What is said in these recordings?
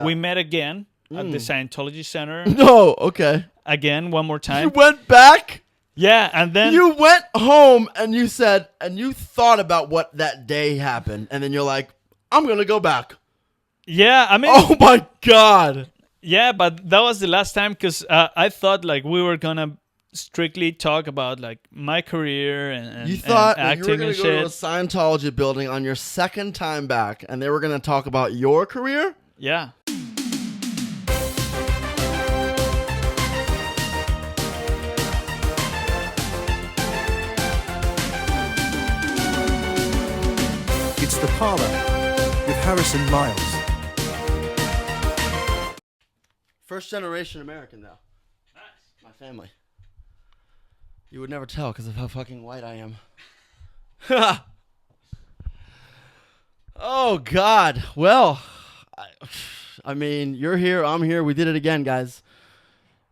We met again at the Scientology Center. No, okay. Again, one more time. You went back? Yeah, and then... You went home and you said, and you thought about what that day happened, and then you're like, I'm going to go back. Yeah, I mean... Oh my God. Yeah, but that was the last time because I thought like we were going to strictly talk about like my career and you thought and that you were acting going and to go to a shit. Scientology building on your second time back, and they were going to talk about your career? Yeah. It's the Parlor with Harris and Myles. First generation American, though. Nice. My family. You would never tell because of how fucking white I am. Oh, God. Well, I mean, you're here, I'm here. We did it again, guys.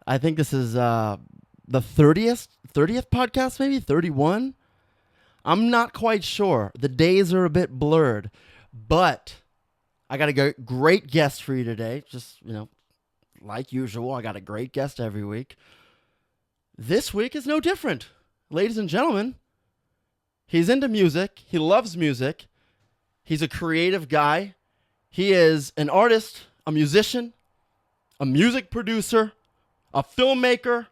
I think this is the 30th podcast, maybe 31. I'm not quite sure. The days are a bit blurred, but I got a great guest for you today. Just, like usual, I got a great guest every week. This week is no different. Ladies and gentlemen, he's into music. He loves music. He's a creative guy. He is an artist, a musician, a music producer, a filmmaker,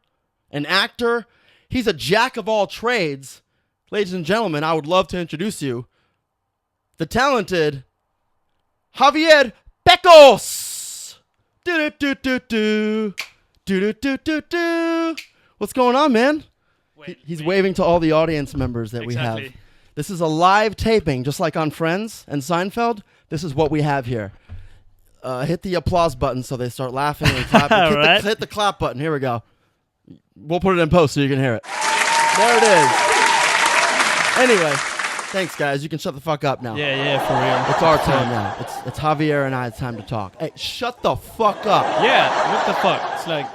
an actor. He's a jack of all trades. Ladies and gentlemen, I would love to introduce you, the talented Javier Pecos. Do-do-do-do-do. Do-do-do-do-do. What's going on, man? He's waving to all the audience members that we have. This is a live taping, just like on Friends and Seinfeld. This is what we have here. Hit the applause button so they start laughing and clapping. Hit the clap button. Here we go. We'll put it in post so you can hear it. There it is. Anyway, thanks, guys. You can shut the fuck up now. Yeah, for real. It's our time now. It's Javier and I's time to talk. Hey, shut the fuck up. Yeah, what the fuck? It's like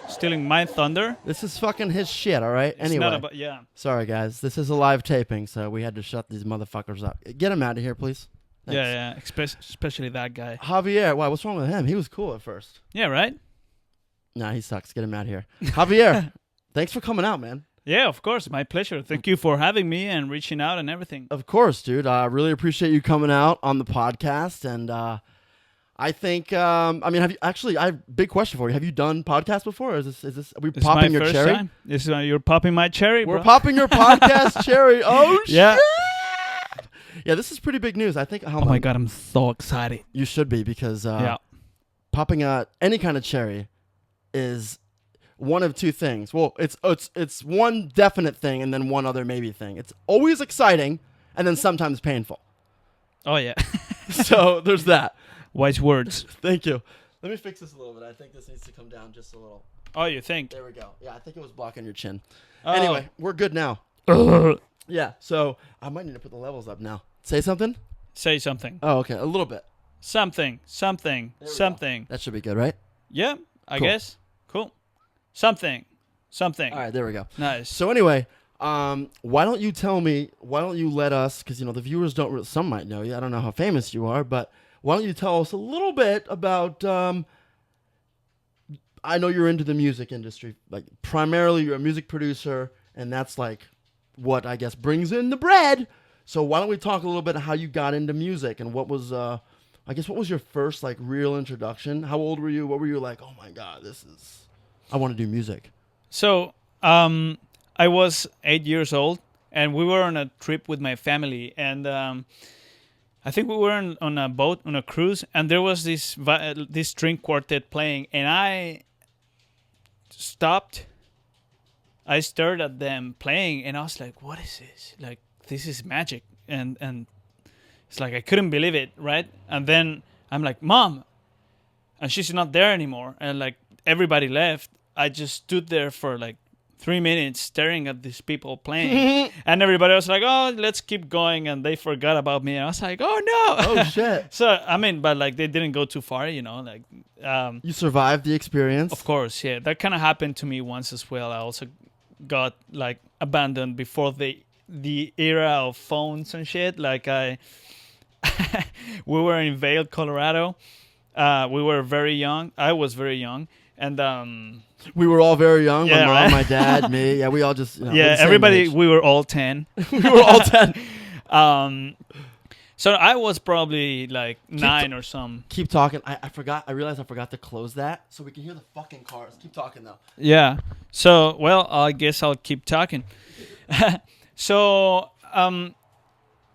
stealing my thunder. This is fucking his shit, all right? It's anyway. not about, yeah. Sorry, guys. This is a live taping, so we had to shut these motherfuckers up. Get him out of here, please. Thanks. Yeah, especially that guy. Javier, wow, what's wrong with him? He was cool at first. Yeah, right? Nah, he sucks. Get him out of here. Javier, thanks for coming out, man. Yeah, of course. My pleasure. Thank you for having me and reaching out and everything. Of course, dude. I really appreciate you coming out on the podcast. And I think, I have big question for you. Have you done podcasts before? Or is this, are we popping your cherry? Time. This is you're popping my cherry, bro. We're popping your podcast cherry. Oh, yeah. Shit. Yeah, this is pretty big news. I think. Oh my God, I'm so excited. You should be because popping any kind of cherry is one of two things. Well, it's one definite thing and then one other maybe thing. It's always exciting and then sometimes painful. Oh, yeah. So there's that. Wise words. Thank you. Let me fix this a little bit. I think this needs to come down just a little. Oh, you think? There we go. Yeah, I think it was blocking your chin. Oh. Anyway, we're good now. Yeah, so I might need to put the levels up now. Say something? Say something. Oh, okay. A little bit. Something. That should be good, right? Yeah, I Cool. guess. Cool. Something. All right, there we go. Nice. So anyway, why don't you let us, because, the viewers don't, some might know you. I don't know how famous you are, but why don't you tell us a little bit about, I know you're into the music industry. Like, primarily you're a music producer, and that's like what I guess brings in the bread. So why don't we talk a little bit how you got into music and what was, what was your first like real introduction? How old were you? What were you like, oh my God, I want to do music. So, I was 8 years old, and we were on a trip with my family, and I think we were on a boat, on a cruise, and there was this string quartet playing, and I stopped. I stared at them playing, and I was like, what is this? Like, this is magic. And it's like, I couldn't believe it, right? And then I'm like, Mom, and she's not there anymore, and like, everybody left. I just stood there for like 3 minutes staring at these people playing. And everybody was like, oh, let's keep going. And they forgot about me. And I was like, oh, no. Oh, shit. So, but like they didn't go too far, like. You survived the experience? Of course, yeah. That kind of happened to me once as well. I also got like abandoned before the era of phones and shit. Like we were in Vail, Colorado. We were very young. I was very young, and We were all very young. Yeah, my mom, right? my dad, me. Yeah, we all just we're yeah, the same everybody. age. We were all 10. We were all 10. So I was probably like 9 or some. Keep talking. I forgot. I realized I forgot to close that so we can hear the fucking cars. Keep talking though. Yeah. So well, I guess I'll keep talking. So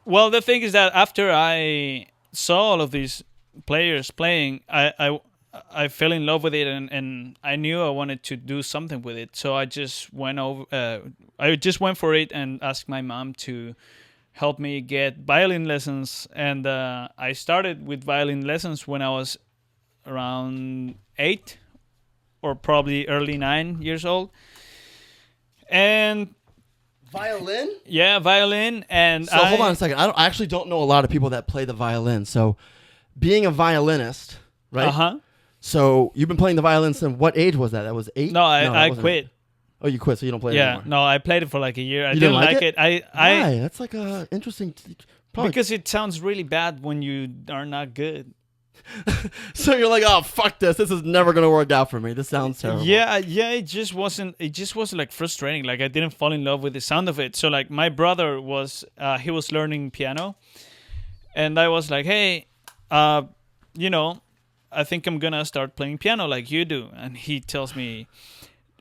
well, the thing is that after I saw all of these players playing, I fell in love with it, and I knew I wanted to do something with it. So I just went over. I just went for it and asked my mom to help me get violin lessons, and I started with violin lessons when I was around 8 or probably early 9 years old. And Violin? yeah, violin. And So hold on a second. I actually don't know a lot of people that play the violin. So being a violinist, right? Uh-huh. So you've been playing the violin since what age was that? That was 8? No, that I wasn't quit. 8. Oh, you quit, so you don't play it Yeah, anymore. no, I played it for like a year. I You didn't didn't like like it. Why? That's like a interesting. Probably. Because it sounds really bad when you are not good. So you're like, oh fuck this. This is never gonna work out for me. This sounds terrible. Yeah, it just wasn't. It just was like frustrating. Like I didn't fall in love with the sound of it. So like my brother was, he was learning piano, and I was like, hey, you know, I think I'm gonna start playing piano like you do. And he tells me,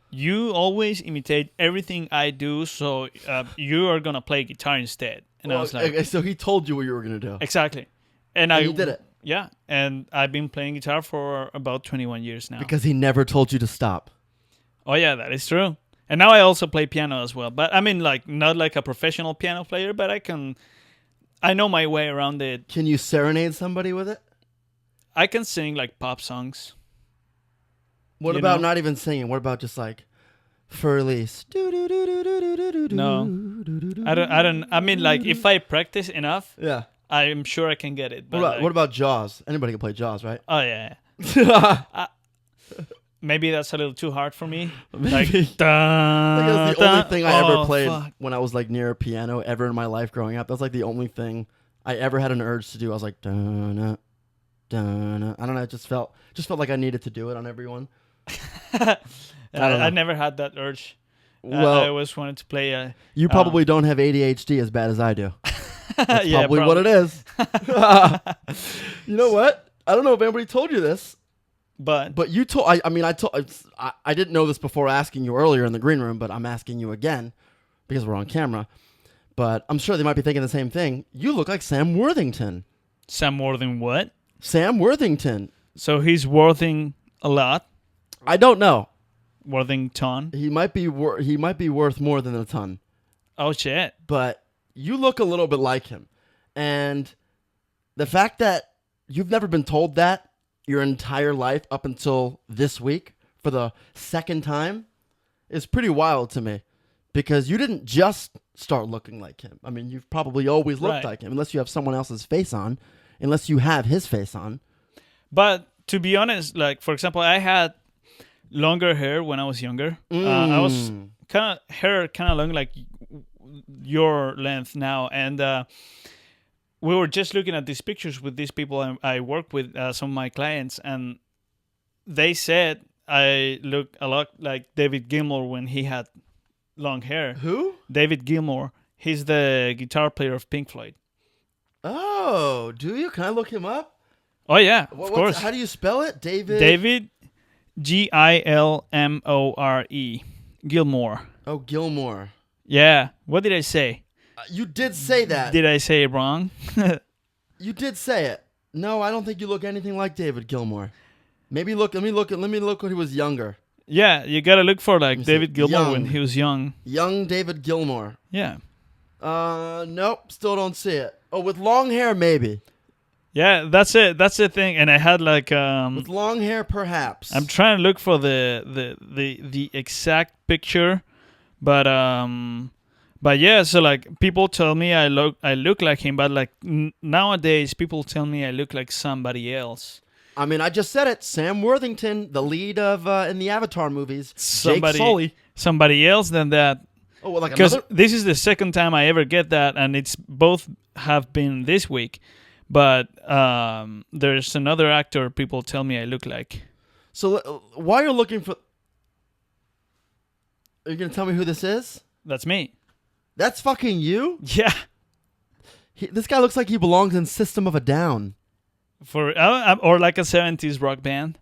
you always imitate everything I do, so you are gonna play guitar instead. And I was like, okay, so he told you what you were gonna do. exactly. And You did it Yeah, and I've been playing guitar for about 21 years now. because he never told you to stop. Oh yeah, that is true. And now I also play piano as well. But I mean, like not like a professional piano player, but I know my way around it. Can you serenade somebody with it? I can sing like pop songs. What You about know? not even singing? What about just like Furlise? No. I don't. I mean, like if I practice enough, Yeah. I'm sure I can get it. But What about Jaws? Anybody can play Jaws, right? Oh yeah. Maybe that's a little too hard for me. Maybe. Like, Like, that's the only thing I ever played fuck. when I was like near a piano ever in my life growing up. That's like the only thing I ever had an urge to do. I was like, dun dun. I don't know. It just felt like I needed to do it on everyone. I don't know. I never had that urge. Well, I always wanted to play. you probably don't have ADHD as bad as I do. That's yeah, probably what it is. You know what? I don't know if anybody told you this, but you told. I didn't know this before asking you earlier in the green room, but I'm asking you again because we're on camera. But I'm sure they might be thinking the same thing. You look like Sam Worthington. Sam more than what? Sam Worthington. So he's worthing a lot. I don't know. Worthington. He might be worth more than a ton. Oh shit. But you look a little bit like him. And the fact that you've never been told that your entire life up until this week for the second time is pretty wild to me. Because you didn't just start looking like him. I mean, you've probably always looked Right. like him, unless you have someone else's face on, unless you have his face on. But to be honest, like for example, I had longer hair when I was younger. I was kind of long, like your length now, and we were just looking at these pictures with these people I work with, some of my clients, and they said I look a lot like David Gilmour when he had long hair. Who? David Gilmour. He's the guitar player of Pink Floyd. Oh, do you? Can I look him up? Oh yeah, of course. How do you spell it? David Gilmore. Gilmore. Oh, Gilmore. Yeah. What did I say? You did say that. Did I say it wrong? You did say it. No, I don't think you look anything like David Gilmour. Maybe look. Let me look when he was younger. Yeah, you gotta look for like Let me see. David Gilmour Young. when he was young. Young David Gilmour. Yeah. Nope. Still don't see it. Oh, with long hair, maybe. Yeah, that's it. That's the thing. And I had like With long hair, perhaps. I'm trying to look for the exact picture, but yeah. So like people tell me I look like him, but like nowadays people tell me I look like somebody else. I mean, I just said it. Sam Worthington, the lead of in the Avatar movies. Jake Sully. Somebody else than that. Oh, well, like Because another. this is the second time I ever get that, and it's both have been this week. But there's another actor people tell me I look like. So while you're looking for, are you gonna tell me who this is? That's me. That's fucking you. Yeah. This guy looks like he belongs in System of a Down. Or like a 70s rock band.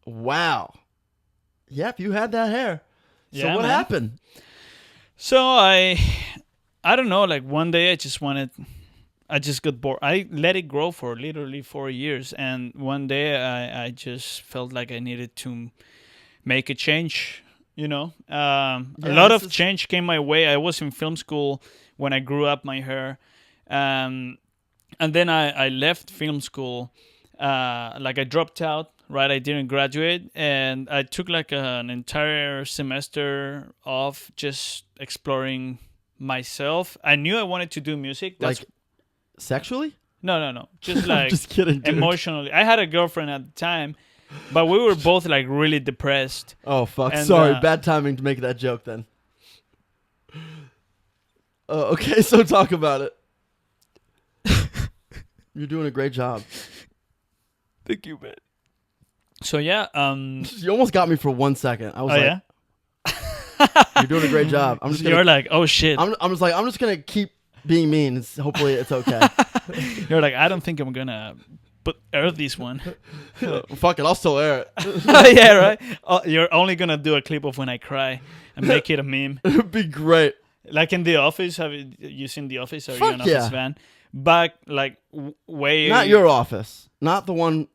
Wow. Yep, you had that hair. So Yeah, what man. happened? So I don't know, like one day I just got bored. I let it grow for literally 4 years, and one day I just felt like I needed to make a change, a lot of change came my way. I was in film school when I grew up my hair, and then I left film school, like I dropped out. Right, I didn't graduate, and I took like an entire semester off just exploring myself. I knew I wanted to do music. Like sexually? No. Just like just kidding, dude. Emotionally. I had a girlfriend at the time, but we were both like really depressed. Oh, fuck. And, Sorry, bad timing to make that joke then. Okay, so talk about it. You're doing a great job. Thank you, man. So yeah, You almost got me for 1 second. I was like, yeah? you're doing a great job. I'm just gonna, You're like, oh shit. I'm just gonna keep being mean. Hopefully it's okay. You're like, I don't think I'm gonna air this one. Fuck it, I'll still air it. Yeah, right. You're only gonna do a clip of when I cry and make it a meme. It'd be great. Like in The Office. Have you seen The Office? Are you Fuck an yeah. Office fan? Back like way. Not your office. Not the one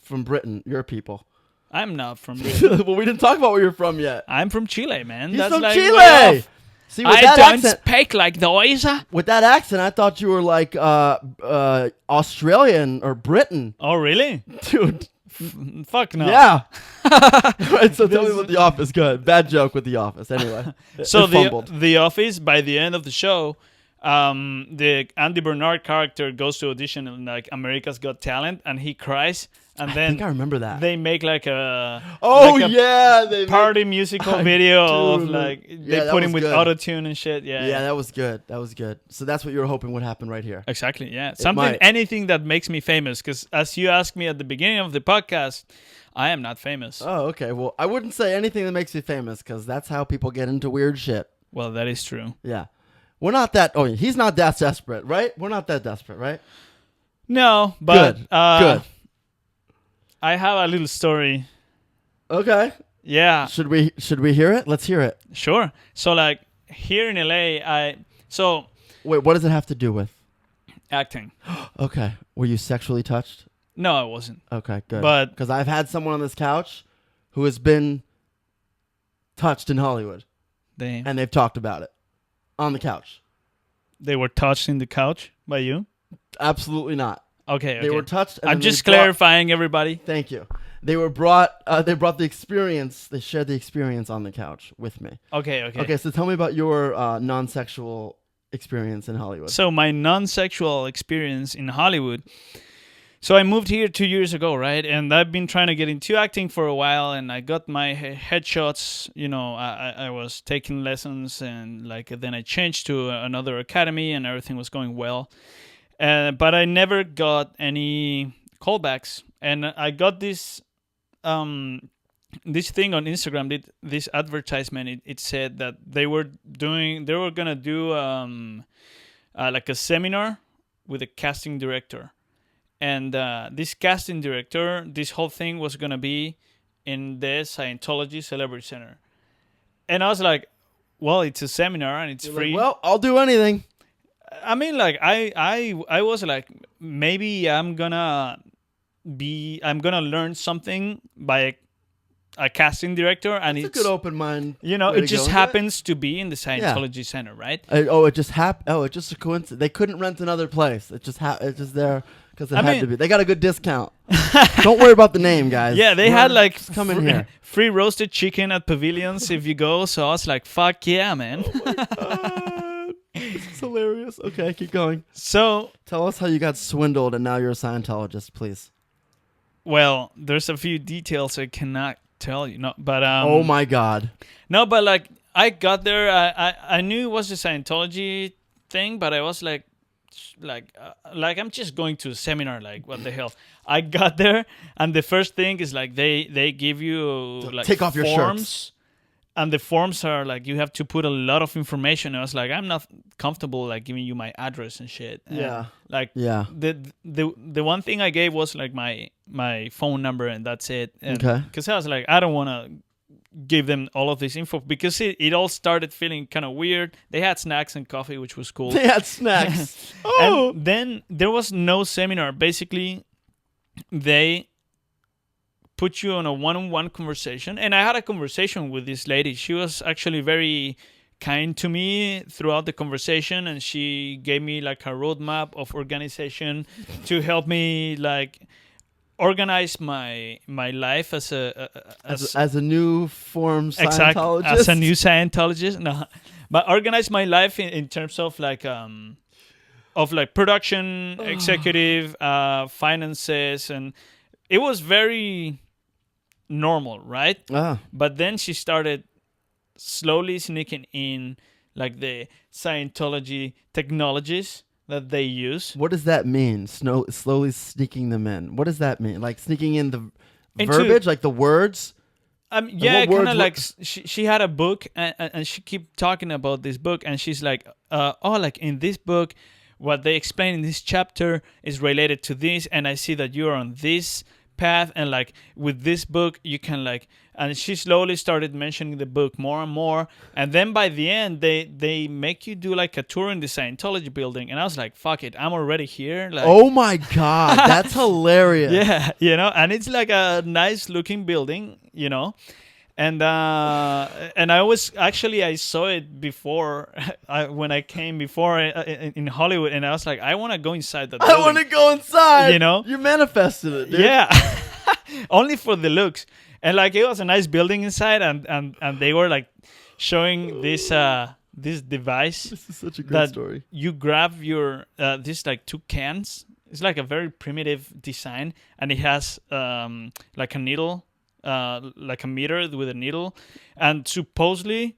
from Britain. Your people. I'm not from Britain. Well, we didn't talk about where you're from yet. I'm from Chile, man. He's That's from like Chile. way off. See, with I that don't accent, speak like those. with that accent, I thought you were like Australian or Britain, Oh, really? dude. Fuck no. Yeah. Right, so tell me about The Office. Good. Bad joke with The Office. Anyway. So It fumbled. the Office, by the end of the show, the Andy Bernard character goes to audition in like America's Got Talent, and he cries, and I then think I remember that. they make like a They party musical video of dude. like Yeah, they that put him was with good. auto-tune and shit. Yeah, that was good. That was good. So that's what you were hoping would happen right here. Exactly, yeah. might. Anything that makes me famous. Because as you asked me at the beginning of the podcast, I am not famous. Oh, okay. Well, I wouldn't say anything that makes you famous because that's how people get into weird shit. Well, that is true. Yeah. We're not that. Oh, he's not that desperate, right? We're not that desperate, right? No, but Good. Good. I have a little story. Okay. Yeah, Should we hear it? Let's hear it. sure. So like here in LA, Wait, what does it have to do with? acting. Okay. Were you sexually touched? No, I wasn't. Okay, good. But because I've had someone on this couch who has been touched in Hollywood, and they've talked about it on the couch. they were touched in the couch by you. Absolutely not. Okay, They were touched. And I'm then they just brought- clarifying, everybody. Thank you. They were brought. They brought the experience. They shared the experience on the couch with me. Okay. Okay, so tell me about your non-sexual experience in Hollywood. So my non-sexual experience in Hollywood. So I moved here 2 years ago, right? And I've been trying to get into acting for a while, and I got my headshots. I was taking lessons, and like then I changed to another academy, and everything was going well. But I never got any callbacks, and I got this thing on Instagram. This advertisement. It said that they were gonna do like a seminar with a casting director. And this casting director, this whole thing was going to be in the Scientology Celebrity Center. And I was like, well, it's a seminar and it's You're free. like, well, I'll do anything. I mean, like, I was like, maybe I'm going to learn something by a casting director. And It's it's a good open mind. You know, way it to just go. happens to be in the Scientology Center, right? It just happened. Oh, it's just a coincidence. They couldn't rent another place. It's just there because it had to be. They got a good discount. Don't worry about the name, guys. Yeah, they had like Just come in here. free roasted chicken at pavilions if you go. So I was like, fuck yeah, man. This is hilarious. Okay, keep going. So, Tell us how you got swindled and now you're a Scientologist, please. well, there's a few details I cannot tell you. No, but Oh my God. no, but like I got there. I knew it was a Scientology thing, but I was like like I'm just going to a seminar. Like, what the hell? I got there, and the first thing is like they give you like take off your forms. shirts. And the forms are like you have to put a lot of information. I was like, I'm not comfortable like giving you my address and shit. And, Yeah. like Yeah. the one thing I gave was like my phone number, and that's it. And, Okay. because I was like, I don't want to give them all of this info, because it all started feeling kind of weird. They had snacks and coffee, which was cool. They had snacks. Oh. And then there was no seminar. Basically, they put you on a one-on-one conversation, and I had a conversation with this lady. She was actually very kind to me throughout the conversation, and she gave me like a roadmap of organization to help me like organize my life as As a new form Scientologist. as a new Scientologist. No, but organize my life in terms of like production, executive, finances, and it was very normal, right? But then she started slowly sneaking in like the Scientology technologies that they use. What does that mean? Slowly sneaking them in. What does that mean? Like sneaking in the verbiage, like the words? Yeah, kind of like she had a book, and she kept talking about this book, and she's like, like in this book, what they explain in this chapter is related to this, and I see that you're on this path, and like with this book you can like, and she slowly started mentioning the book more and more, and then by the end they make you do like a tour in the Scientology building, and I was like, fuck it, I'm already here. Like, oh my god, that's hilarious. Yeah, and it's like a nice looking building, and I saw it before when I came before in Hollywood, and I was like, I want to go inside that building. I want to go inside. You manifested it, dude. Yeah. Only for the looks. And like it was a nice building inside, and they were like showing this device. This is such a great that story. You grab your this like two cans. It's like a very primitive design, and it has like a needle, like a meter with a needle, and supposedly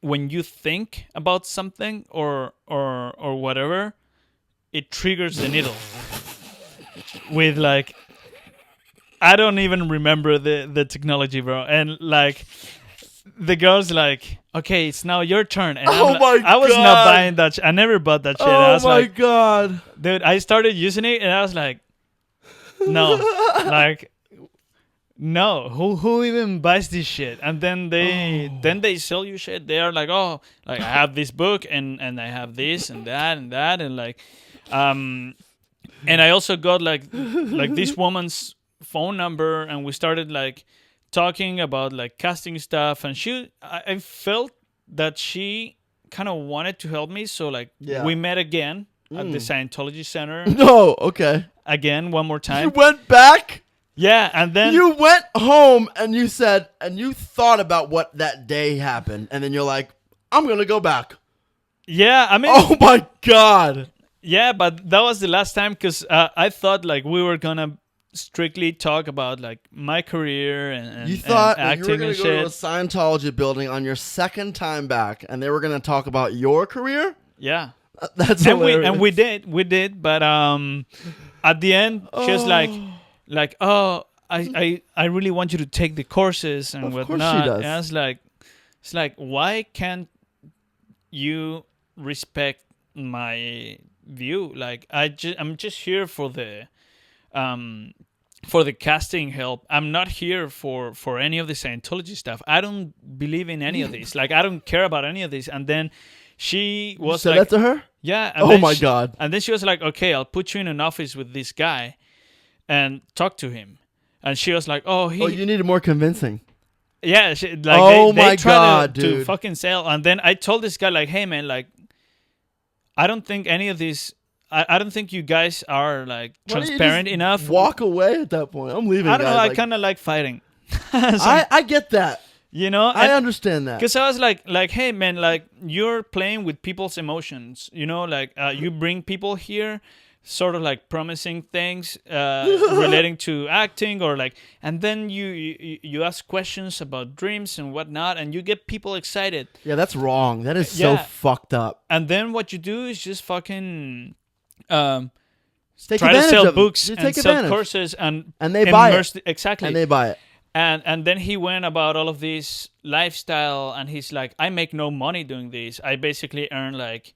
when you think about something or whatever, it triggers the needle with like, I don't even remember the technology, bro. And like the girl's like, okay, it's now your turn. And I was not buying that. I never bought that shit. I was like, god, dude, I started using it, and I was like, no, like, no, who even buys this shit? And then they sell you shit. They are like, oh, like I have this book, and I have this and that, and like, and I also got like this woman's phone number, and we started like talking about like casting stuff, and I felt that she kind of wanted to help me, so like we met again at the Scientology Center. No, okay. Again, one more time. You went back? Yeah, and then you went home and you said, and you thought about what that day happened, and then you're like, I'm gonna go back. Yeah, I mean, oh my god. Yeah, but that was the last time, because I thought like we were gonna strictly talk about like my career and you thought and acting you were going and to go shit. to a Scientology building on your second time back, and they were going to talk about your career. Yeah, that's hilarious. We did, but at the end she was like, I really want you to take the courses and whatnot. Of course she does. And I was like, it's like, why can't you respect my view? Like I'm just here for the casting help. I'm not here for any of the Scientology stuff. I don't believe in any of this. Like, I don't care about any of this. And then she was said like, that to her? Yeah. Oh my god. And then she was like, okay, I'll put you in an office with this guy and talk to him. And she was like, oh, you needed more convincing. Yeah. They tried to dude. fucking sell. And then I told this guy, like, hey man, like, I don't think any of these, I don't think you guys are like transparent enough. Walk away at that point. I'm leaving. I don't know. Guys. I kind of like fighting. I get that. I understand that. Because I was like, hey man, like you're playing with people's emotions. Like you bring people here sort of like promising things relating to acting or like, and then you ask questions about dreams and whatnot, and you get people excited. Yeah, that's wrong. That is so Yeah. fucked up. And then what you do is just fucking Take try to advantage sell of 'em. books You and take sell advantage. courses and And they buy immerse it. exactly. And they buy it. And then he went about all of this lifestyle, and he's like, I make no money doing this. I basically earn like,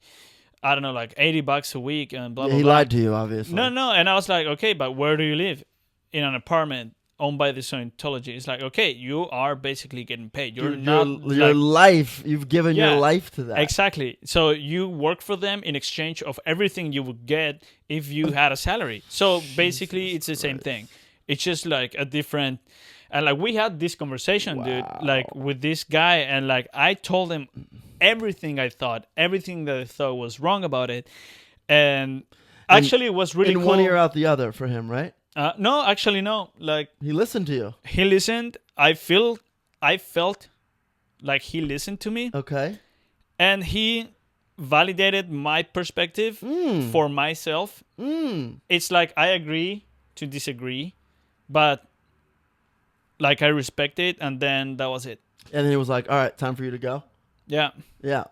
I don't know, like $80 a week and blah Yeah, blah he blah. lied to you, obviously. No, and I was like, okay, but where do you live? In an apartment owned by the Scientology. It's like, okay, you are basically getting paid. You're not your like, life. You've given Yeah, your life to that. exactly. So you work for them in exchange of everything you would get if you had a salary. So basically, it's the same thing. It's just like a different. And like we had this conversation, dude, like with this guy, and like I told him everything I thought, everything that I thought was wrong about it, and actually it was really In cool. one ear out the other for him, right? No, actually no. Like He listened to you. he listened. I felt like he listened to me, Okay. and he validated my perspective for myself. It's like I agree to disagree, but like I respect it, and then that was it. And then he was like, all right, time for you to go. Yeah. Yeah.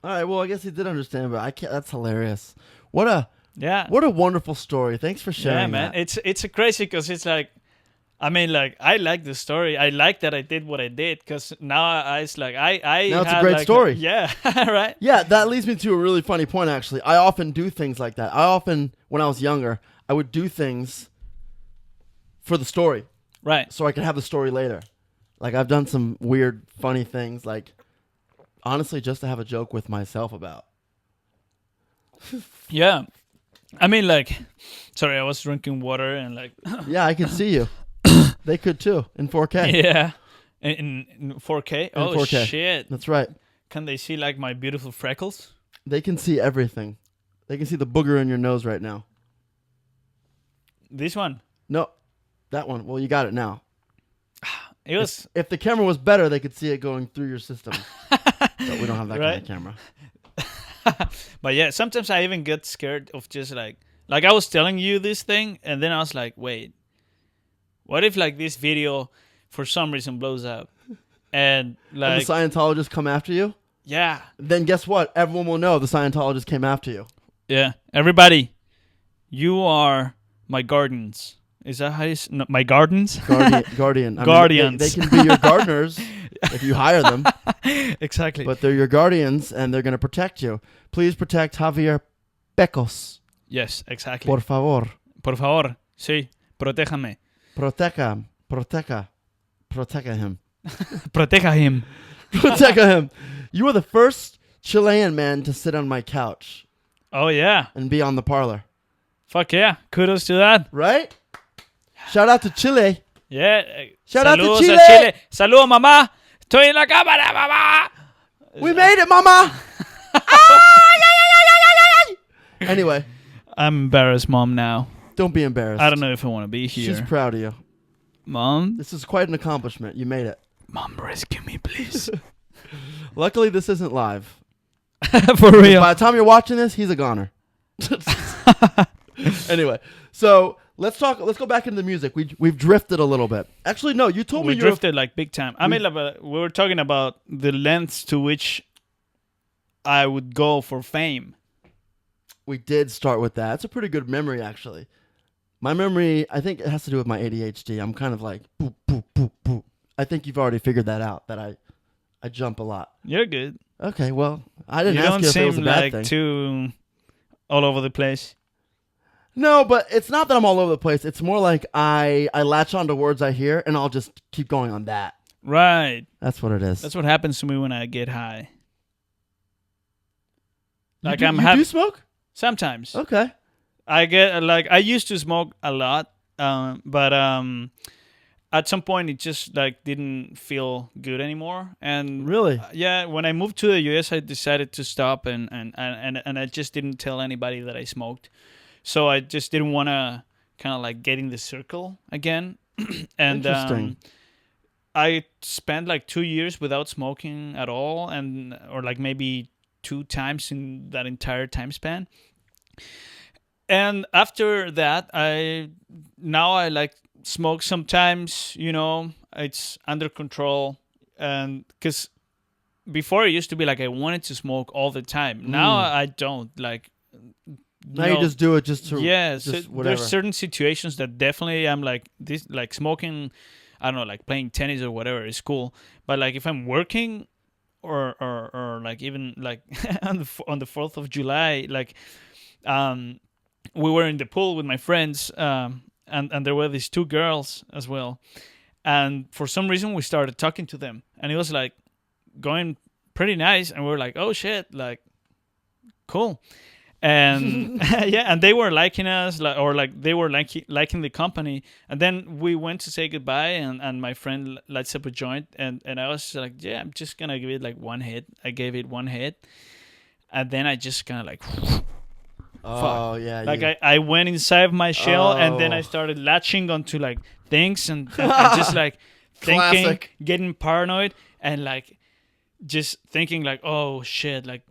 All right. Well, I guess he did understand, but I can't. That's hilarious. What a Yeah. wonderful story. Thanks for sharing. Yeah, man. that. It's a crazy because it's like, I mean, like I like the story. I like that I did what I did because now it's like I Now it's a had, great like, story. Yeah. Right. Yeah, that leads me to a really funny point, actually. I often do things like that. I often, when I was younger, I would do things for the story Right. so I could have the story later. Like, I've done some weird, funny things, like, honestly, just to have a joke with myself about. Yeah. I mean, like, sorry, I was drinking water and like, Yeah, I can see you. They could too, in 4K. yeah, in 4K. Oh 4K. shit! That's right. Can they see like my beautiful freckles? They can see everything. They can see the booger in your nose right now. This one. No, that one. Well, you got it now. It was If the camera was better, they could see it going through your system. But we don't have that Right. kind of camera. But yeah, sometimes I even get scared of just like I was telling you this thing, and then I was like, wait, what if like this video for some reason blows up, and And like the Scientologists come after you? yeah, Then guess what? Everyone will know the Scientologist came after you. yeah, everybody, you are my guardians. Is that how you no, my gardens? Guardian. I mean, Guardians. they can be your gardeners if you hire them, Exactly. but they're your guardians and they're going to protect you. Please protect Javier Pecos. Yes, exactly. Por favor. Por favor, sí, protéjame. Proteja him. Proteja him. Proteja him. You are the first Chilean man to sit on my couch Oh yeah. and be on the Parlor. Fuck yeah. Kudos to that. Right? Shout out to Chile. Yeah. Shout out to Saludos Chile. a Chile. Saludos, mamá. Estoy en la cámara, mamá. We made it, mama. Anyway, I'm embarrassed, mom, now. don't be embarrassed. I don't know if I want to be here. She's proud of you. Mom? This is quite an accomplishment. You made it. Mom, rescue me, please. Luckily, this isn't live. For real. By the time you're watching this, he's a goner. Anyway, so let's talk. Let's go back into the music. We've drifted a little bit. Actually, no. You told We me you're drifted like big time. I mean, like, we were talking about the lengths to which I would go for fame. We did start with that. It's a pretty good memory, actually. My memory, I think it has to do with my ADHD. I'm kind of like boop boop boop boop. I think you've already figured that out. That I jump a lot. You're good. Okay, well, I didn't You ask don't you if it was a seem bad like thing. too all over the place. No, but it's not that I'm all over the place. It's more like I latch on to words I hear, and I'll just keep going on that. Right. That's what it is. That's what happens to me when I get high. Like you do smoke? sometimes. Okay. I get like I used to smoke a lot, but at some point it just like didn't feel good anymore. And Really? yeah, when I moved to the US, I decided to stop, and I just didn't tell anybody that I smoked. So I just didn't want to kind of like get in the circle again. And Interesting. I spent like 2 years without smoking at all, or like maybe 2 times in that entire time span. And after that, I like smoke sometimes. It's under control, and because before it used to be like I wanted to smoke all the time. Now I don't like. Now you just do it just to Yeah, so just whatever. there's certain situations that definitely I'm like this, like smoking. I don't know, like playing tennis or whatever is cool. But like if I'm working, or like even like on the 4th of July, like we were in the pool with my friends, and there were these two girls as well, and for some reason we started talking to them, and it was like going pretty nice, and we were like, oh shit, like cool. And yeah, and they were liking us, or like they were liking the company. And then we went to say goodbye, and my friend lights up a joint, and I was like, yeah, I'm just gonna give it like one hit. I gave it one hit, and then I just kind of like Oh yeah. like I went inside of my shell, and then I started latching onto like things, and just like thinking, Classic. getting paranoid, and like just thinking like, oh shit, like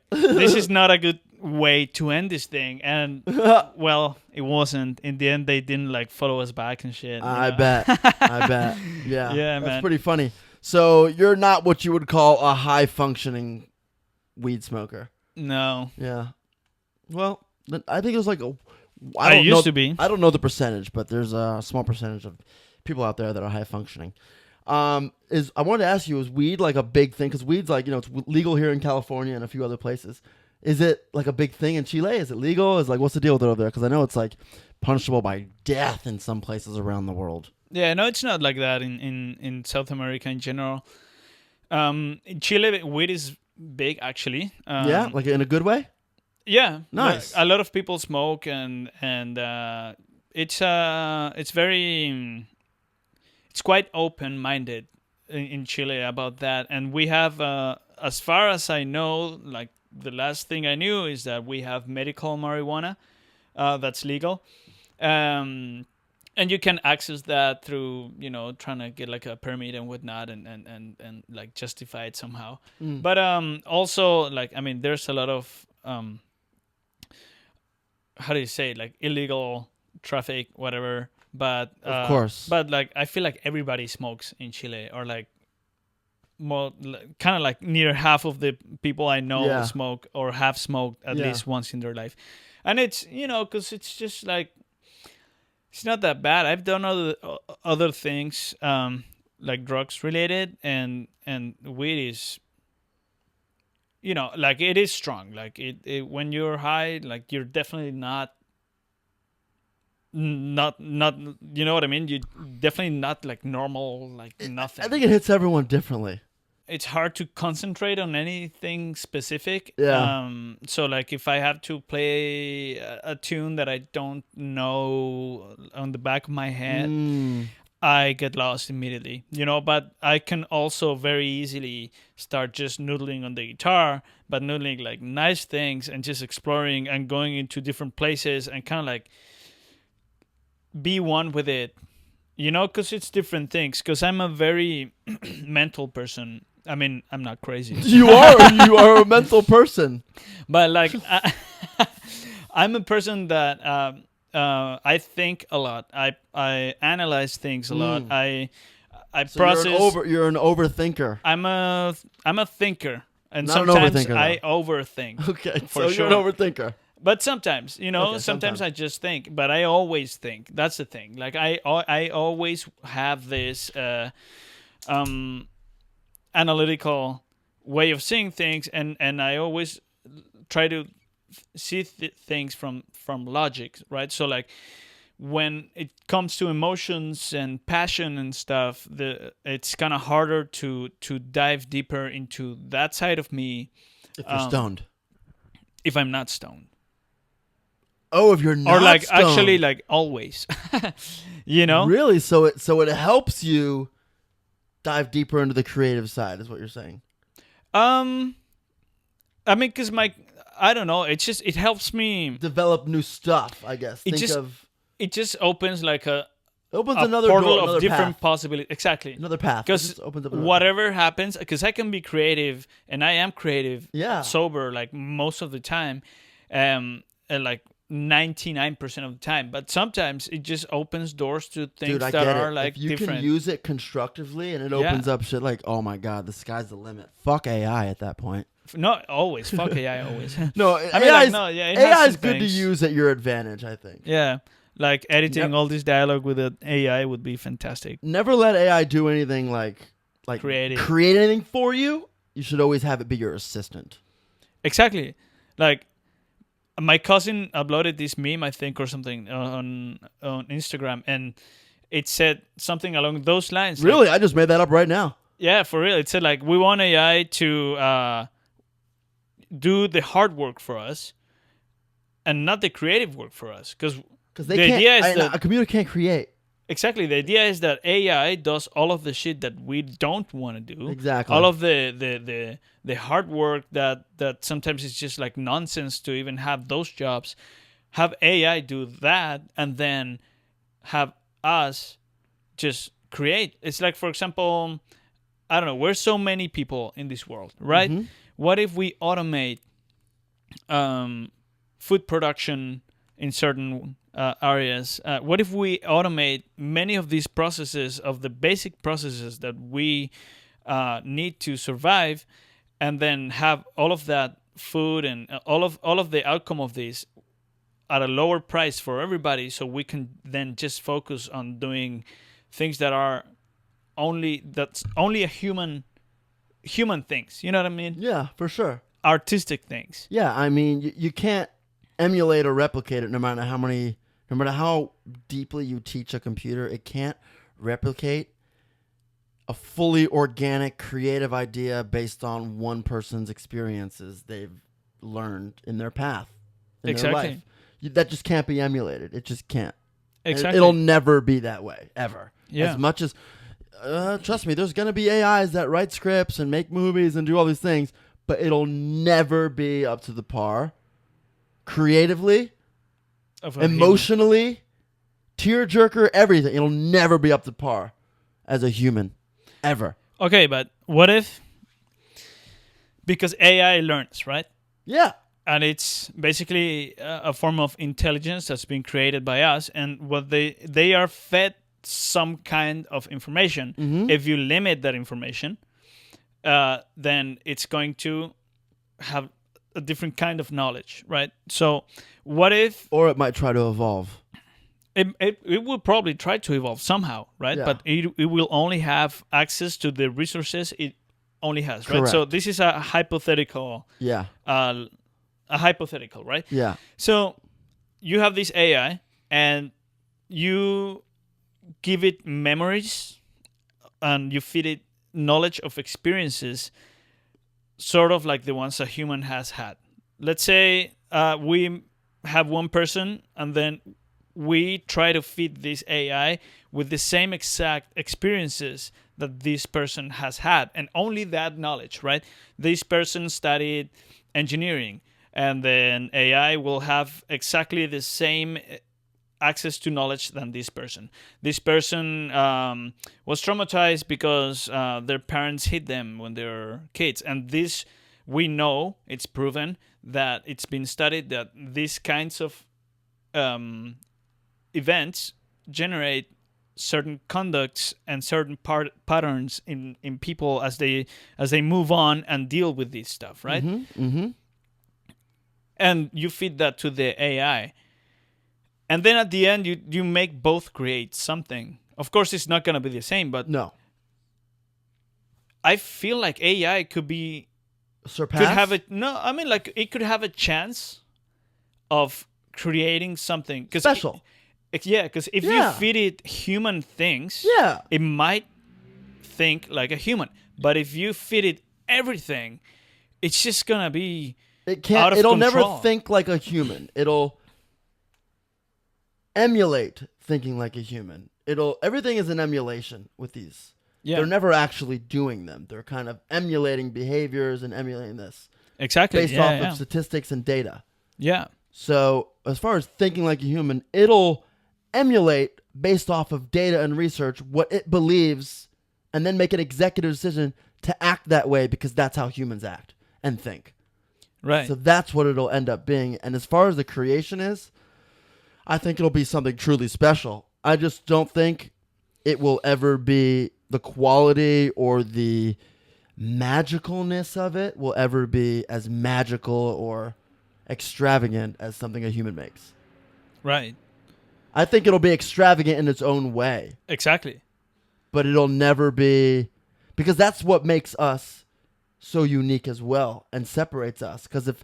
this is not a good way to end this thing. And well, it wasn't. In the end, they didn't like follow us back and shit. I bet. I bet. Yeah. Yeah, That's man. pretty funny. So you're not what you would call a high functioning weed smoker. No, Yeah. Well, I think it was like I used to be. I don't know the percentage, but there's a small percentage of people out there that are high functioning. I wanted to ask you, is weed like a big thing? Because weed's like, it's legal here in California and a few other places. Is it like a big thing in Chile? Is it legal? Is like, what's the deal with it over there? Because I know it's like punishable by death in some places around the world. Yeah, no, it's not like that in South America in general. In Chile, weed is big actually. Yeah, like in a good way. Yeah, Nice. A lot of people smoke, and it's very. It's quite open-minded in Chile about that, and we have, as far as I know, like the last thing I knew is that we have medical marijuana that's legal, and you can access that through trying to get like a permit and whatnot, and like justify it somehow. But also like I mean, there's a lot of how do you say it? Like illegal traffic, whatever. But Of course. but like I feel like everybody smokes in Chile, or like more kind of like near half of the people I know smoke or have smoked at least once in their life, and it's because it's just like it's not that bad. I've done other things like drugs related, and weed is like it is strong. Like it when you're high, like you're definitely not you know what I mean, you definitely not like normal, like nothing. I think it hits everyone differently. It's hard to concentrate on anything specific. Yeah. So like if I have to play a tune that I don't know on the back of my head, I get lost immediately, but I can also very easily start just noodling on the guitar, but noodling like nice things and just exploring and going into different places and kind of like be one with it, because it's different things. Because I'm a very mental person. I mean, I'm not crazy. You are a mental person. But like, I'm a person that I think a lot. I analyze things a lot. I So process. You're an overthinker. I'm a thinker, and Not an sometimes overthinker, I overthink. Okay, For so sure. you're an overthinker. But sometimes, Okay, sometimes I just think, but I always think. That's the thing. Like I always have this analytical way of seeing things, and I always try to see things from logic, right? So like when it comes to emotions and passion and stuff, it's kind of harder to dive deeper into that side of me If you're stoned. if I'm not stoned. Oh, if you're not Or like stoned. actually like always. Really? So it helps you dive deeper into the creative side, is what you're saying. I mean, because I don't know, it helps me. Develop new stuff, I guess. It just opens like opens a another portal door, another of different path. possibilities. Exactly. Another path. It Because just opens up another whatever happens, because I can be creative, and I am creative, Yeah. sober, like most of the time, like 99% of the time. But sometimes it just opens doors to things Dude, I that get are it. like If you different. can use it constructively and it Yeah. opens up shit like, oh my God, the sky's the limit. Fuck AI at that point. Not always. Fuck AI always. No, I mean, like, no, yeah, it has AI is some good to things. use at your advantage, I think. Yeah, like editing Yep. all this dialogue with an AI would be fantastic. Never let AI do anything like Creative. create anything for you. You should always have it be your assistant. Exactly. Like my cousin uploaded this meme, I think, or something on Instagram, and it said something along those lines. Like, Really? I just made that up right now. yeah, for real. It said like we want AI to do the hard work for us, and not the creative work for us, because Because the idea is that a computer can't create. exactly the idea is that AI does all of the shit that we don't want to do. Exactly. All of the hard work that sometimes it's just like nonsense to even have those jobs. Have AI do that, and then have us just create. It's like, for example, I don't know. We're so many people in this world, right? Mhm. What if we automate food production in certain areas? What if we automate many of these processes, of the basic processes that we need to survive, and then have all of that food and all of the outcome of this at a lower price for everybody, so we can then just focus on doing things that are only a human things. You know what I mean? Yeah, for sure. Artistic things. Yeah, I mean, you can't emulate or replicate it no matter how deeply you teach a computer. It can't replicate a fully organic, creative idea based on one person's experiences they've learned in their path, in their Exactly. life. That just can't be emulated. It just can't. Exactly. It'll never be that way, ever. Yeah. As much as, trust me, there's going to be AIs that write scripts and make movies and do all these things, but it'll never be up to the par creatively, Of a emotionally, tearjerker, everything. It'll never be up to par as a human, ever. human. Okay, but what if, because AI learns, right? Yeah. And it's basically a form of intelligence that's been created by us, and what they are fed some kind of information. Mhm. If you limit that information, then it's going to have a different kind of knowledge, right? So what if Or it might try to evolve. it will probably try to evolve somehow, right? Yeah. But it will only have access to the resources it only has, right? So Correct. this is a hypothetical, Yeah. right? Yeah. So you have this AI, and you give it memories, and you feed it knowledge of experiences, sort of like the ones a human has had. Let's say we have one person, and then we try to feed this AI with the same exact experiences that this person has had, and only that knowledge, right? This person studied engineering, and then AI will have exactly the same access to knowledge than this person. This person was traumatized because their parents hit them when they were kids, and this, we know, it's proven that it's been studied that these kinds of events generate certain conducts and certain patterns in people as they move on and deal with this stuff, right? Mm-hmm. Mm-hmm. And you feed that to the AI, and then at the end you make both create something. Of course, it's not going to be the same, but No. I feel like AI could Surpass? like it could have a chance of creating something Special. Because if you feed it human things, Yeah. it might think like a human. But if you feed it everything, it's just gonna be It can't. out of It'll control. never think like a human. It'll emulate thinking like a human. Everything is an emulation with these. Yeah, They're never actually doing them. They're kind of emulating behaviors and emulating this exactly based off of statistics and data. Yeah. So as far as thinking like a human, it'll emulate based off of data and research what it believes, and then make an executive decision to act that way because that's how humans act and think. Right. So that's what it'll end up being. And as far as the creation is, I think it'll be something truly special. I just don't think it will ever be the quality or the magicalness of it will ever be as magical or extravagant as something a human makes. Right. I think it'll be extravagant in its own way, Exactly. but it'll never be, because that's what makes us so unique as well and separates us. Because if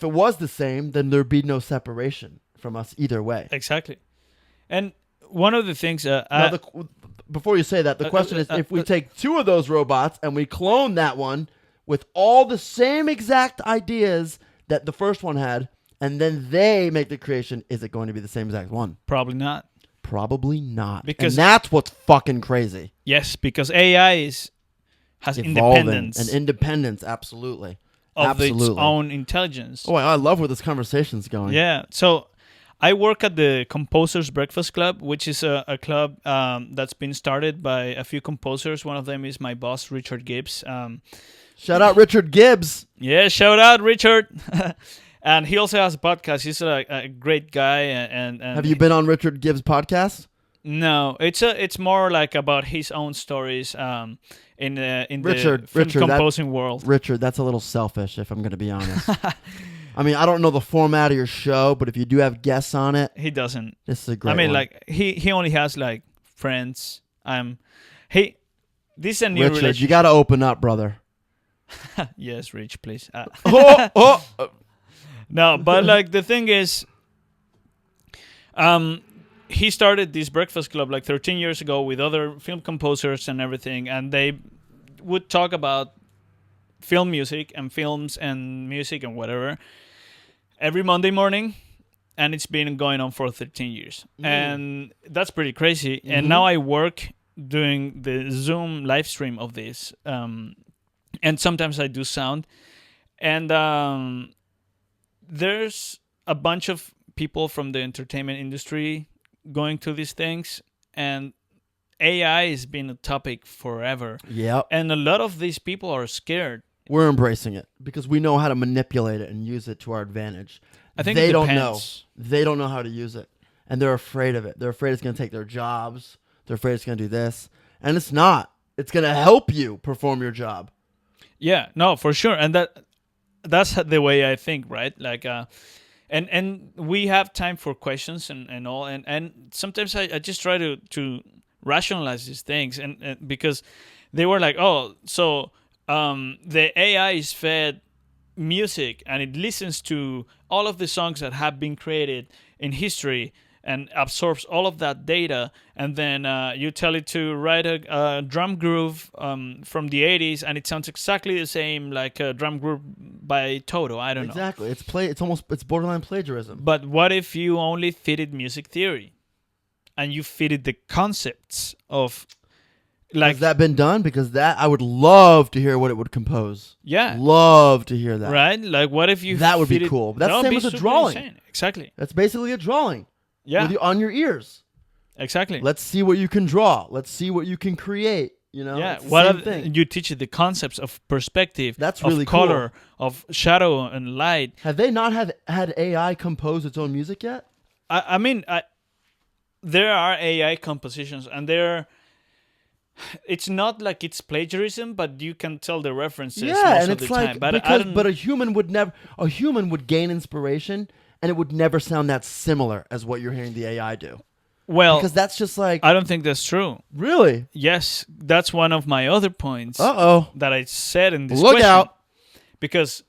it was the same, then there'd be no separation from us either way. Exactly. And one of the things Now, before you say that, the question is, if we take two of those robots and we clone that one with all the same exact ideas that the first one had, and then they make the creation, is it going to be the same exact one? probably not. Probably not. Because- and that's what's fucking crazy. Yes, because AI has Evolving independence and independence, absolutely. of Absolutely. its own intelligence. Oh, I love where this conversation's going. Yeah. So I work at the Composers Breakfast Club, which is a club that's been started by a few composers. One of them is my boss, Richard Gibbs. Shout out Richard Gibbs. Yeah, shout out, Richard. And he also has a podcast. He's a great guy. And Have you been on Richard Gibbs' podcast? No, it's more like about his own stories in Richard, the film that- composing world. Richard, that's a little selfish, if I'm going to be honest. I mean, I don't know the format of your show, but if you do have guests on it, He doesn't. this is a great I mean, one. like he only has like friends. This is a new Richard, relationship. you got to open up, brother. Yes, Rich, please. oh. No, but like the thing is, he started this breakfast club like 13 years ago with other film composers and everything, and they would talk about film music and films and music and whatever every Monday morning, and it's been going on for 13 years. And that's pretty crazy. And now I work doing the Zoom live stream of this, and sometimes I do sound, and there's a bunch of people from the entertainment industry going to these things, and AI has been a topic forever. Yep. And a lot of these people are scared. We're embracing it because we know how to manipulate it and use it to our advantage. I think they it don't know. depends. They don't know how to use it, and they're afraid of it. They're afraid it's going to take their jobs. They're afraid it's going to do this, and it's not. It's going to help you perform your job. Yeah, no, for sure. And that's the way I think, right? Like, and we have time for questions and all. And sometimes I just try to rationalize these things, and because they were like, oh, so the AI is fed music and it listens to all of the songs that have been created in history and absorbs all of that data, and then you tell it to write a drum groove from the 80s, and it sounds exactly the same like a drum groove by Toto. I don't know. Exactly. It's borderline plagiarism. But what if you only fitted music theory, and you fitted the concepts of, like, Has that been done? Because that I would love to hear what it would compose. yeah, Love to hear that. right? Like, what if you That would be fitted- cool. That's That would same be as a super drawing. insane. Exactly. That's basically a drawing. Yeah. With you on your ears. Exactly. Let's see what you can draw. Let's see what you can create. You know, Yeah, it's the what same are thing. you teach it the concepts of perspective, That's of really color, of shadow and light. Have they not had AI compose its own music yet? I mean, there are AI compositions, and it's not like it's plagiarism, but you can tell the references Yeah, most and of it's the like time. But but a human would gain inspiration, and it would never sound that similar as what you're hearing the AI do. well, Because that's just like I don't think that's true. really. Yes, that's one of my other points Uh-oh. that I said in this Look question. out. Because,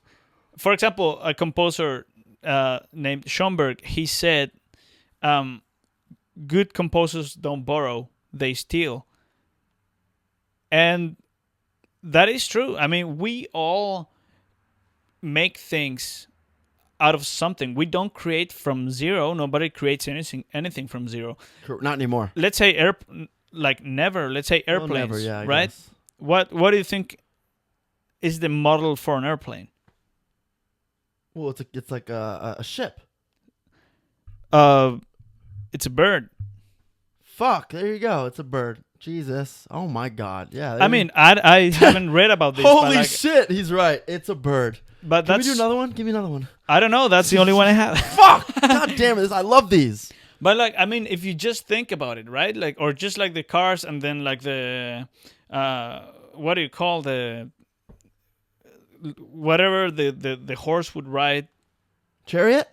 for example, a composer named Schoenberg, he said, good composers don't borrow, they steal. And that is true. I mean, we all make things out of something. We don't create from zero. Nobody creates anything from zero. Not anymore. Let's say never. Let's say airplanes, Well, never, yeah, I right? guess. What do you think is the model for an airplane? Well, it's like a ship. It's a bird. Fuck, there you go. It's a bird. Jesus. Oh my God. Yeah. I mean, I haven't read about this. but Holy like, shit. He's right. It's a bird. But Can we that's do another one? Give me another one. I don't know. That's the only one I have. Fuck. God damn it. I love these. But like, I mean, if you just think about it, right? Like, or just like the cars, and then like the, what do you call the, whatever the horse would ride? Chariot?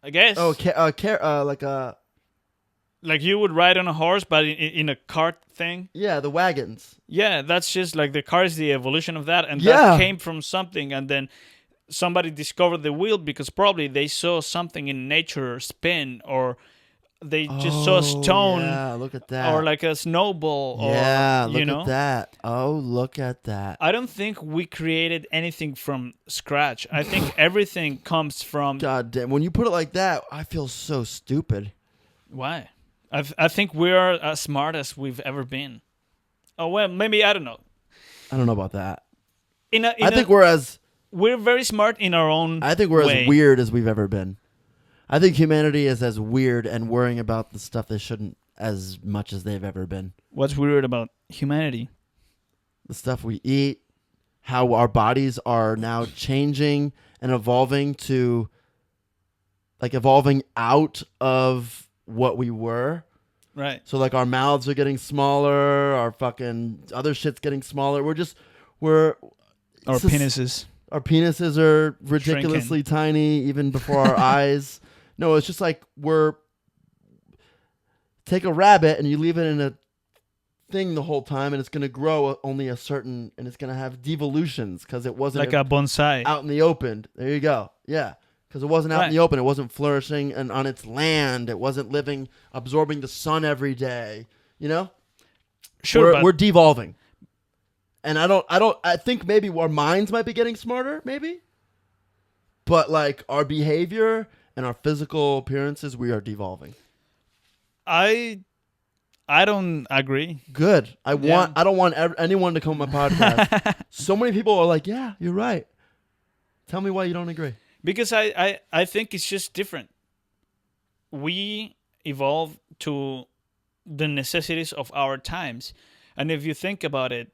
I guess. Oh, like a... Like you would ride on a horse, but in a cart thing. Yeah, the wagons. Yeah, that's just like the car is the evolution of that, and Yeah. that came from something, and then somebody discovered the wheel because probably they saw something in nature spin, or they just saw a stone, Yeah, look at that. or like a snowball, yeah, or look you know. at that. Oh, look at that. I don't think we created anything from scratch. I think everything comes from. God damn. When you put it like that, I feel so stupid. Why? I think we're as smart as we've ever been. Oh well, maybe I don't know. I don't know about that. I think we're very smart in our own. I think we're way. as weird as we've ever been. I think humanity is as weird and worrying about the stuff they shouldn't as much as they've ever been. What's weird about humanity? The stuff we eat, how our bodies are now changing and evolving to, like, evolving out of what we were. Right. So like our mouths are getting smaller, our fucking other shit's getting smaller. Our Penises. Our penises are ridiculously tiny even before our eyes. No, it's just like take a rabbit and you leave it in a thing the whole time and it's going to grow only a certain, and it's going to have devolutions because it wasn't Like a bonsai. out in the open. There you go. Yeah. Because it wasn't out in the open. It wasn't flourishing and on its land. It wasn't absorbing the sun every day. You know? Sure, we're devolving. And I think maybe our minds might be getting smarter, maybe. But like our behavior and our physical appearances, we are devolving. I don't agree. Good. I don't want anyone to come on my podcast. So many people are like, yeah, you're right. Tell me why you don't agree. Because I think it's just different. We evolve to the necessities of our times. And if you think about it,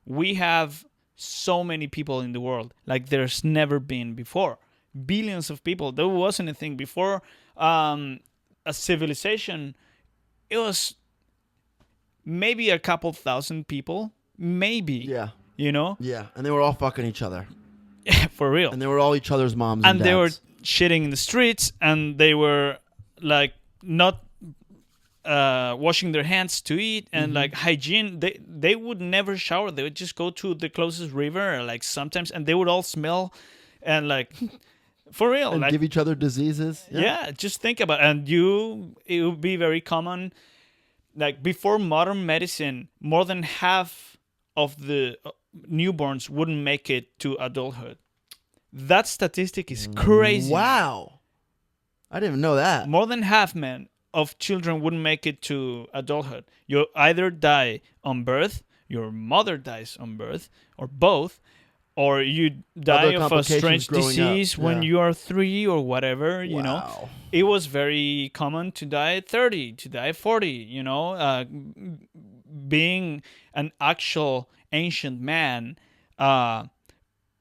we have so many people in the world like there's never been before. Billions of people. There wasn't a thing before. A civilization, it was maybe a couple thousand people. Maybe. Yeah. You know? Yeah. And they were all fucking each other. For real. And they were all each other's moms and dads. They were shitting in the streets, and they were like not washing their hands to eat, and like hygiene. They would never shower. They would just go to the closest river, like sometimes, and they would all smell, and like for real, and like give each other diseases. Yeah, just think about it. And it would be very common. Like before modern medicine, more than half of the newborns wouldn't make it to adulthood. That statistic is crazy. Wow. I didn't even know that. More than half, man, of children wouldn't make it to adulthood. You either die on birth, your mother dies on birth, or both, or you die of a strange disease when you are 3 or whatever, you know. It was very common to die at 30, to die at 40, you know. Being an actual ancient man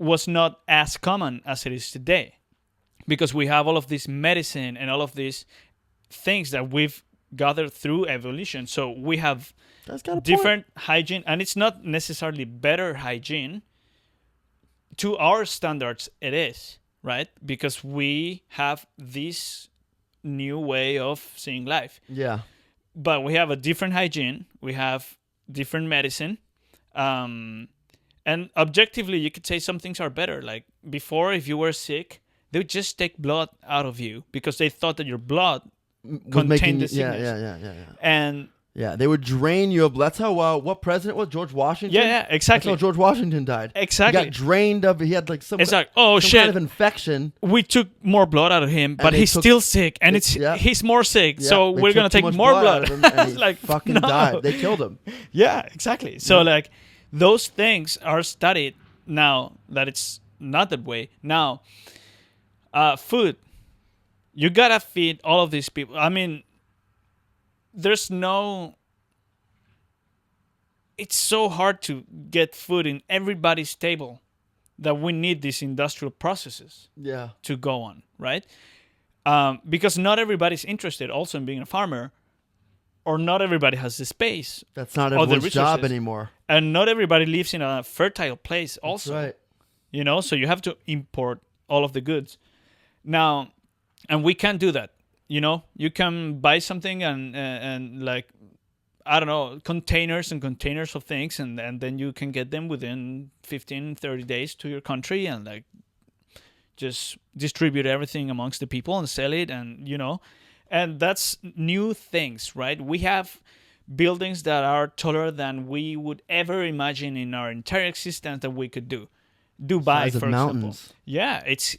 was not as common as it is today, because we have all of this medicine and all of these things that we've gathered through evolution. So we have different hygiene, and it's not necessarily better hygiene. To our standards, it is, right? Because we have this new way of seeing life. Yeah. But we have a different hygiene. We have different medicine. And objectively, you could say some things are better. Like before, if you were sick, they would just take blood out of you because they thought that your blood contained the sickness. Yeah. And yeah, they would drain you of. That's how. What president was George Washington? Yeah, exactly. That's how George Washington died. Exactly. He got drained of. He had like some. It's like, some shit, kind of infection. We took more blood out of him, but he's still sick, and he's more sick. Yeah, so we're gonna take more blood. And he like fucking died. They killed him. Yeah, exactly. So like, those things are studied now that it's not that way. Now, food. You gotta feed all of these people. I mean, there's no it's so hard to get food in everybody's table that we need these industrial processes Yeah. to go on, right? Because not everybody's interested also in being a farmer, or not everybody has the space, That's not or the everyone's job resources. anymore. And not everybody lives in a fertile place also. That's right. You know, so you have to import all of the goods. Now, and we can't do that. You know, you can buy something and like, I don't know, containers and containers of things, and then you can get them within 15, 30 days to your country, and like just distribute everything amongst the people and sell it, and, you know, and that's new things, right? We have buildings that are taller than we would ever imagine in our entire existence that we could do. Dubai, Size of for example. mountains. Yeah, it's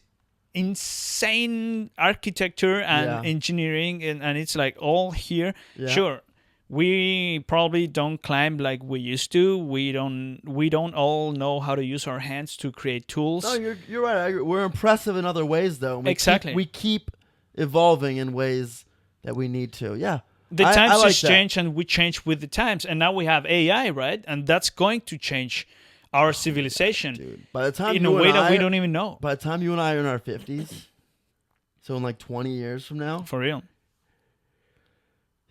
insane architecture and Yeah. engineering, and it's like all here. Yeah. Sure, we probably don't climb like we used to. We don't all know how to use our hands to create tools. No, you're right. I agree. We're impressive in other ways, though. Exactly. We keep evolving in ways that we need to. Yeah. The I times like just that. change, and we change with the times, and now we have AI, right? And that's going to change our civilization Dude, by the time in a you way and that we I- don't even know. By the time you and I are in our 50s, so in like 20 years from now, For real,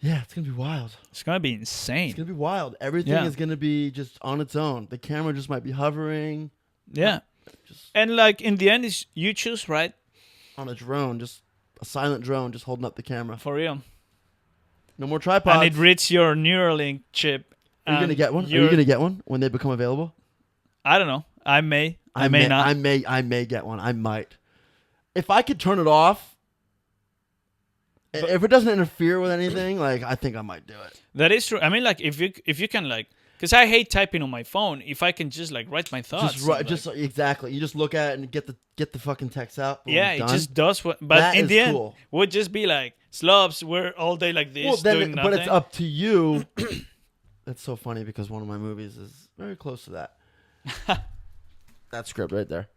yeah, it's gonna be wild. it's gonna be insane. It's gonna be wild. Everything Yeah. is gonna be just on its own. The camera just might be hovering Yeah, just and like in the end, is you choose, right? on a drone, just a silent drone, just holding up the camera. For real. No more tripods. And it reads your Neuralink chip. Are you gonna and get one? Are you're- you gonna get one when they become available? I don't know. I may not. I may get one. I might. If I could turn it off, if it doesn't interfere with anything, like I think I might do it. That is true. I mean, like if you can, like, because I hate typing on my phone. If I can just like write my thoughts, Just right, and, just exactly. You just look at it and get the fucking text out. Boom, yeah, it done. just does what. But That in is the end, cool. would just be like slobs. We're all day like this, Well, then, doing nothing. but it's up to you. That's so funny because one of my movies is very close to that. That script right there.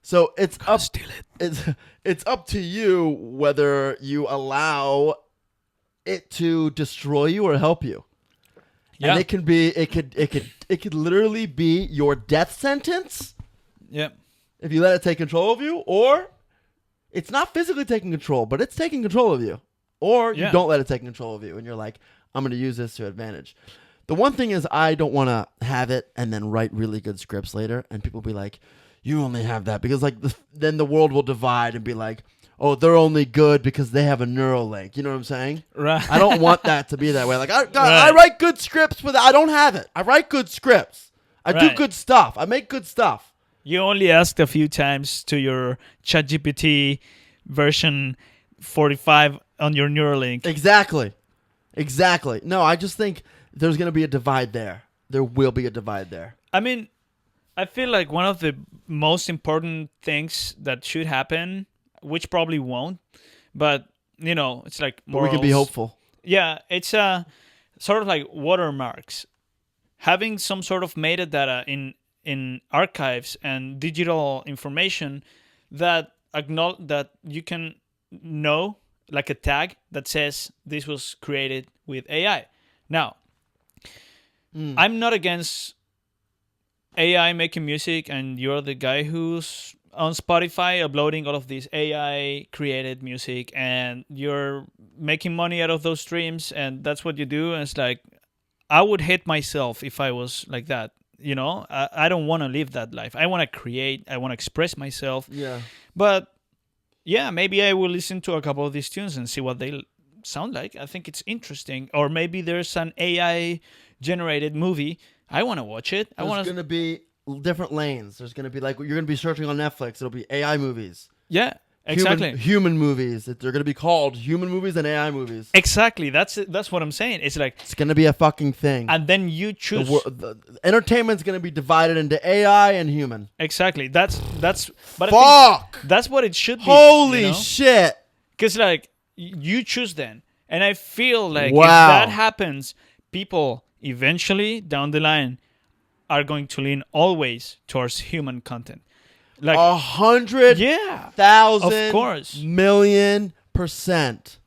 So it's up. Steal it. It's up to you whether you allow it to destroy you or help you. Yeah. And it could literally be your death sentence Yeah. if you let it take control of you, or it's not physically taking control, but it's taking control of you. Or you Yeah. don't let it take control of you and you're like, I'm going to use this to advantage. The one thing is I don't want to have it and then write really good scripts later and people be like, you only have that because like then the world will divide and be like, oh, they're only good because they have a neural link. You know what I'm saying? Right. I don't want that to be that way. Like I Right. write good scripts, but I don't have it. I write good scripts. I do Right. good stuff. I make good stuff. You only asked a few times to your ChatGPT version 45 on your Neuralink. Exactly. No, I just think there's going to be a divide there. There will be a divide there. I mean, I feel like one of the most important things that should happen, which probably won't, but you know, it's like But we can be morals. hopeful. Yeah, it's sort of like watermarks. Having some sort of metadata in archives and digital information that that you can know, like a tag that says this was created with AI. Now, I'm not against AI making music, and you're the guy who's on Spotify uploading all of this AI created music, and you're making money out of those streams, and that's what you do. And it's like, I would hate myself if I was like that. You know, I don't want to live that life. I want to create. I want to express myself. Yeah. But yeah, maybe I will listen to a couple of these tunes and see what they sound like. I think it's interesting. Or maybe there's an AI generated movie. I want to watch it. I There's want going to be different lanes. There's going to be like, you're going to be searching on Netflix. It'll be AI movies. Yeah, exactly. Human movies. They're going to be called human movies and AI movies. Exactly. That's what I'm saying. It's like, It's going to be a fucking thing. and then you choose. The entertainment's going to be divided into AI and human. Exactly. That's. But I Fuck! think that's what it should be. Holy shit! Because like you choose then, and I feel like if Wow. that happens, people eventually down the line are going to lean always towards human content. Like 100,000 yeah, of course. million %.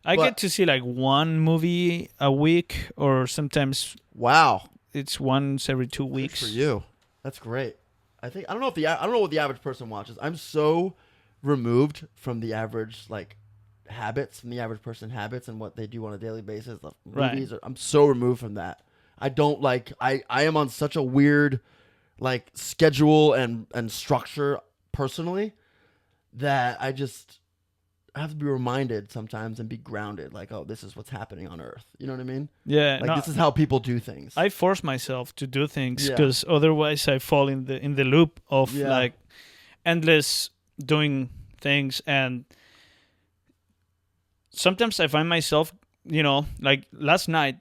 I But- get to see like one movie a week, or sometimes Wow. it's once every 2 Good weeks. for you. That's great. I don't know what the average person watches. I'm so removed from the average habits, from the average person habits and what they do on a daily basis. The Right. movies, I'm so removed from that. I don't like. I am on such a weird schedule and structure personally that I have to be reminded sometimes and be grounded. Like, oh, this is what's happening on Earth. You know what I mean? Yeah, Like no, this is how people do things. I force myself to do things Yeah. because otherwise I fall in the loop of Yeah. like endless doing things, and sometimes I find myself, like last night,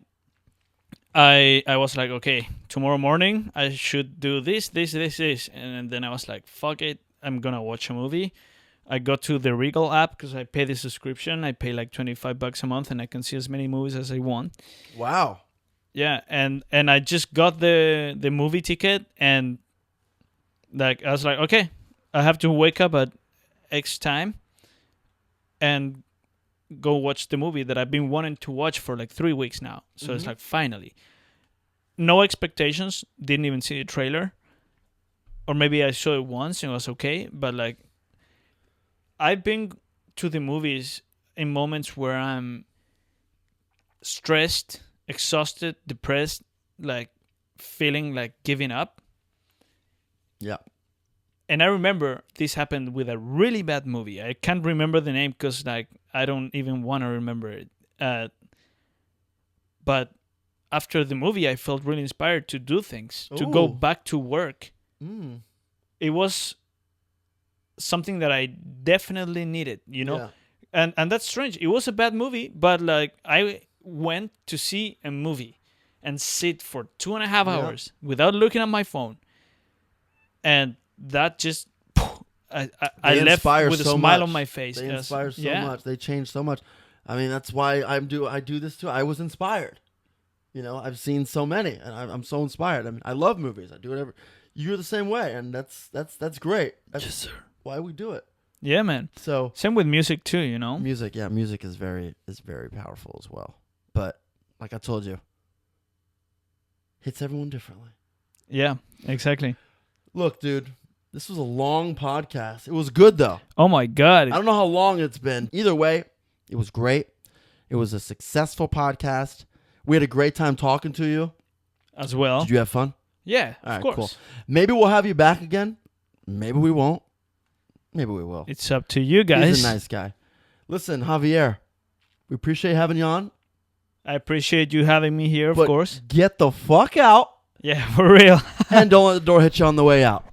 I was like, okay, tomorrow morning I should do this, and then I was like, fuck it, I'm gonna watch a movie. I go to the Regal app because I pay the subscription. I pay like $25 a month, and I can see as many movies as I want. Wow. Yeah, and I just got the movie ticket, and like I was like, okay, I have to wake up at X time and go watch the movie that I've been wanting to watch for like 3 weeks now. So it's like finally. No expectations, didn't even see the trailer. Or maybe I saw it once and it was okay, but like I've been to the movies in moments where I'm stressed, exhausted, depressed, like feeling like giving up. Yeah. And I remember this happened with a really bad movie. I can't remember the name because like I don't even want to remember it. But after the movie, I felt really inspired to do things, to go Ooh. back to work. Mm. It was something that I definitely needed, Yeah. And that's strange. It was a bad movie, but like I went to see a movie and sit for 2.5 hours without looking at my phone, and that just I They left inspire with a so smile much. on my face. They Yes. inspire so Yeah. much. They change so much. I mean, that's why I do this too. I was inspired. I've seen so many, and I'm so inspired. I mean, I love movies. I do whatever. You're the same way, and that's great. That's Yes, sir. why we do it. Yeah, man. So Same with music too, music is very powerful as well. But like I told you, hits everyone differently. Yeah, exactly. Look, dude, this was a long podcast. It was good though. Oh my God. I don't know how long it's been. Either way, it was great. It was a successful podcast. We had a great time talking to you. As well. Did you have fun? Yeah, All of right, course. cool. Maybe we'll have you back again. Maybe we won't. Maybe we will. It's up to you guys. He's a nice guy. Listen, Javier, we appreciate having you on. I appreciate you having me here, of But course. get the fuck out Yeah, for real. and don't let the door hit you on the way out.